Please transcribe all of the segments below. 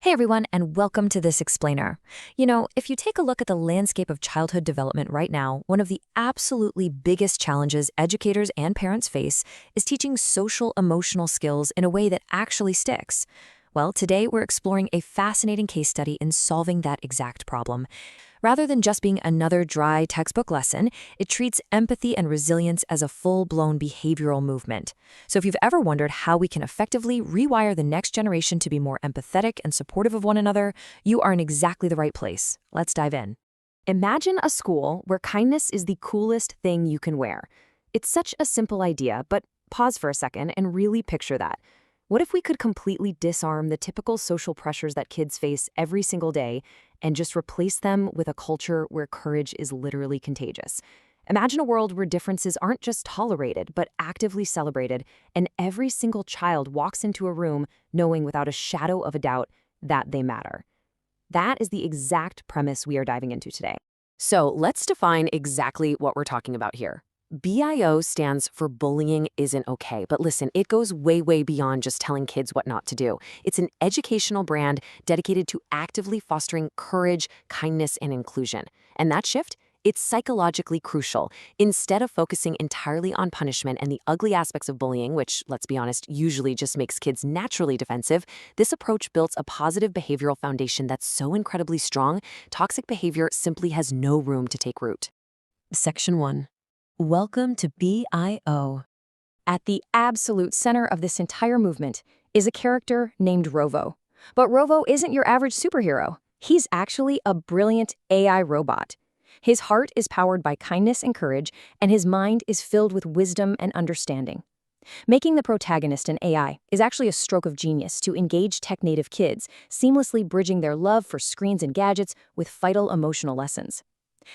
Hey everyone, and welcome to This Explainer. If you take a look at the landscape of childhood development right now, one of the absolutely biggest challenges educators and parents face is teaching social emotional skills in a way that actually sticks. Well, today we're exploring a fascinating case study in solving that exact problem. Rather than just being another dry textbook lesson, it treats empathy and resilience as a full-blown behavioral movement. So if you've ever wondered how we can effectively rewire the next generation to be more empathetic and supportive of one another, you are in exactly the right place. Let's dive in. Imagine a school where kindness is the coolest thing you can wear. It's such a simple idea, but pause for a second and really picture that. What if we could completely disarm the typical social pressures that kids face every single day and just replace them with a culture where courage is literally contagious? Imagine a world where differences aren't just tolerated, but actively celebrated, and every single child walks into a room knowing without a shadow of a doubt that they matter. That is the exact premise we are diving into today. So let's define exactly what we're talking about here. B.I.O stands for bullying isn't okay, but listen, it goes way, way beyond just telling kids what not to do. It's an educational brand dedicated to actively fostering courage, kindness, and inclusion. And that shift? It's psychologically crucial. Instead of focusing entirely on punishment and the ugly aspects of bullying, which, let's be honest, usually just makes kids naturally defensive, this approach builds a positive behavioral foundation that's so incredibly strong, toxic behavior simply has no room to take root. Section 1. Welcome to B.I.O. At the absolute center of this entire movement is a character named Rovo. But Rovo isn't your average superhero. He's actually a brilliant AI robot. His heart is powered by kindness and courage, and his mind is filled with wisdom and understanding. Making the protagonist an AI is actually a stroke of genius to engage tech-native kids, seamlessly bridging their love for screens and gadgets with vital emotional lessons.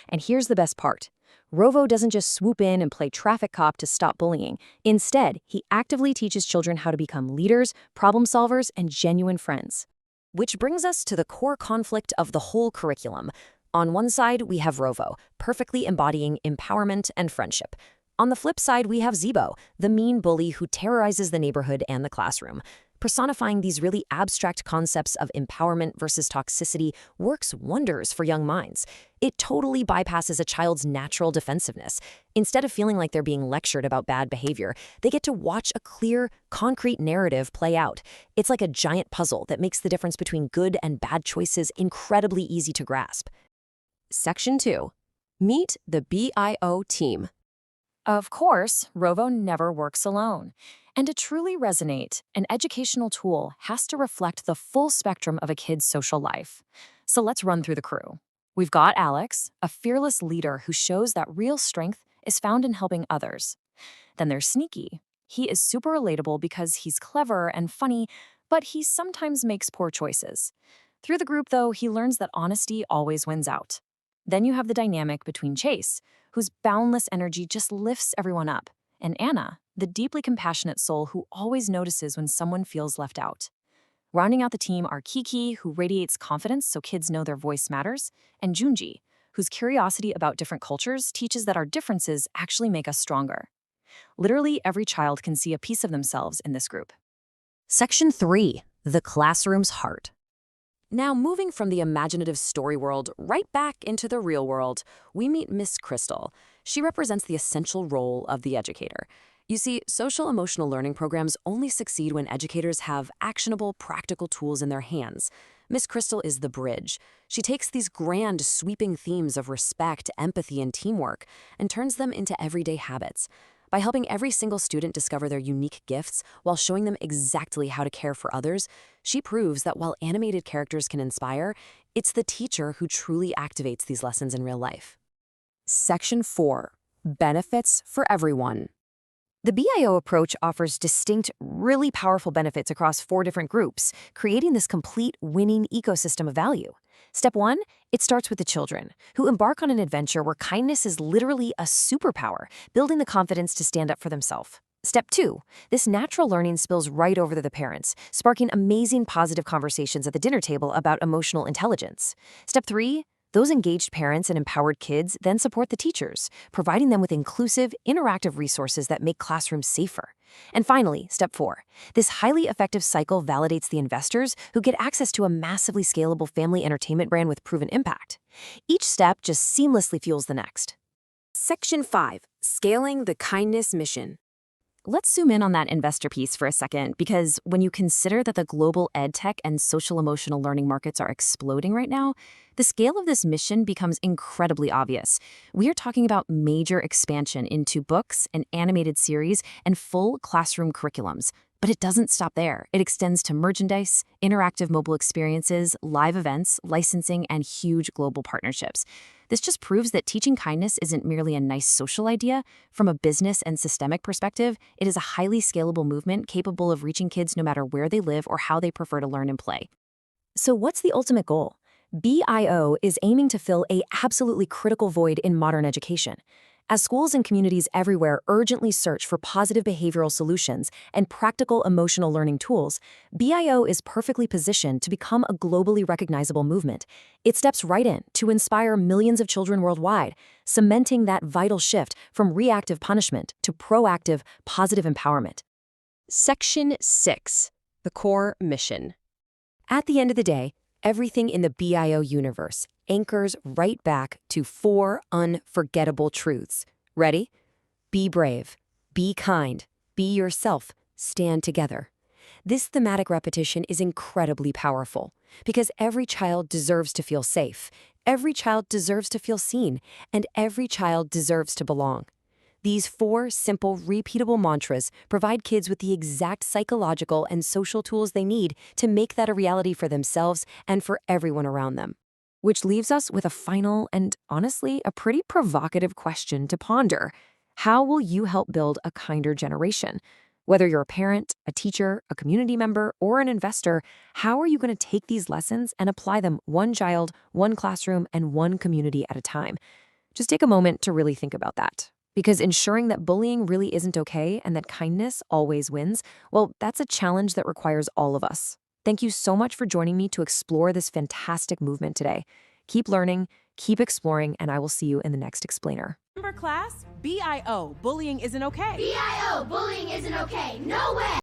And here's the best part. Rovo doesn't just swoop in and play traffic cop to stop bullying. Instead, he actively teaches children how to become leaders, problem solvers, and genuine friends. Which brings us to the core conflict of the whole curriculum. On one side, we have Rovo, perfectly embodying empowerment and friendship. On the flip side, we have Zebo, the mean bully who terrorizes the neighborhood and the classroom. Personifying these really abstract concepts of empowerment versus toxicity works wonders for young minds. It totally bypasses a child's natural defensiveness. Instead of feeling like they're being lectured about bad behavior, they get to watch a clear, concrete narrative play out. It's like a giant puzzle that makes the difference between good and bad choices incredibly easy to grasp. Section 2. Meet the B.I.O team. Of course, Rovo never works alone. And to truly resonate, an educational tool has to reflect the full spectrum of a kid's social life. So let's run through the crew. We've got Alex, a fearless leader who shows that real strength is found in helping others. Then there's Sneaky. He is super relatable because he's clever and funny, but he sometimes makes poor choices. Through the group, though, he learns that honesty always wins out. Then you have the dynamic between Chase, whose boundless energy just lifts everyone up, and Anna, the deeply compassionate soul who always notices when someone feels left out. Rounding out the team are Kiki, who radiates confidence so kids know their voice matters, and Junji, whose curiosity about different cultures teaches that our differences actually make us stronger. Literally, every child can see a piece of themselves in this group. Section 3. The classroom's heart. Now, moving from the imaginative story world right back into the real world, we meet Miss Crystal. She represents the essential role of the educator. You see, social-emotional learning programs only succeed when educators have actionable, practical tools in their hands. Miss Crystal is the bridge. She takes these grand, sweeping themes of respect, empathy, and teamwork and turns them into everyday habits. By helping every single student discover their unique gifts while showing them exactly how to care for others, she proves that while animated characters can inspire, it's the teacher who truly activates these lessons in real life. Section 4. Benefits for everyone. The B.I.O approach offers distinct, really powerful benefits across 4 different groups, creating this complete winning ecosystem of value. Step 1, it starts with the children, who embark on an adventure where kindness is literally a superpower, building the confidence to stand up for themselves. Step 2, this natural learning spills right over to the parents, sparking amazing positive conversations at the dinner table about emotional intelligence. Step 3, Those engaged parents and empowered kids then support the teachers, providing them with inclusive, interactive resources that make classrooms safer. And finally, step 4. This highly effective cycle validates the investors who get access to a massively scalable family entertainment brand with proven impact. Each step just seamlessly fuels the next. Section 5. Scaling the kindness mission. Let's zoom in on that investor piece for a second, because when you consider that the global edtech and social-emotional learning markets are exploding right now, the scale of this mission becomes incredibly obvious. We are talking about major expansion into books, an animated series, and full classroom curriculums. But it doesn't stop there. It extends to merchandise, interactive mobile experiences, live events, licensing, and huge global partnerships. This just proves that teaching kindness isn't merely a nice social idea. From a business and systemic perspective, it is a highly scalable movement capable of reaching kids no matter where they live or how they prefer to learn and play. So what's the ultimate goal? B.I.O is aiming to fill an absolutely critical void in modern education. As schools and communities everywhere urgently search for positive behavioral solutions and practical emotional learning tools, B.I.O is perfectly positioned to become a globally recognizable movement. It steps right in to inspire millions of children worldwide, cementing that vital shift from reactive punishment to proactive, positive empowerment. Section 6. The core mission. At the end of the day, everything in the B.I.O universe anchors right back to 4 unforgettable truths. Ready? Be brave, be kind, be yourself, stand together. This thematic repetition is incredibly powerful because every child deserves to feel safe, every child deserves to feel seen, and every child deserves to belong. These 4 simple, repeatable mantras provide kids with the exact psychological and social tools they need to make that a reality for themselves and for everyone around them. Which leaves us with a final and, honestly, a pretty provocative question to ponder. How will you help build a kinder generation? Whether you're a parent, a teacher, a community member, or an investor, how are you going to take these lessons and apply them one child, one classroom, and one community at a time? Just take a moment to really think about that. Because ensuring that bullying really isn't okay and that kindness always wins, well, that's a challenge that requires all of us. Thank you so much for joining me to explore this fantastic movement today. Keep learning, keep exploring, and I will see you in the next explainer. Remember class? B.I.O. Bullying isn't okay. B.I.O. Bullying isn't okay. No way!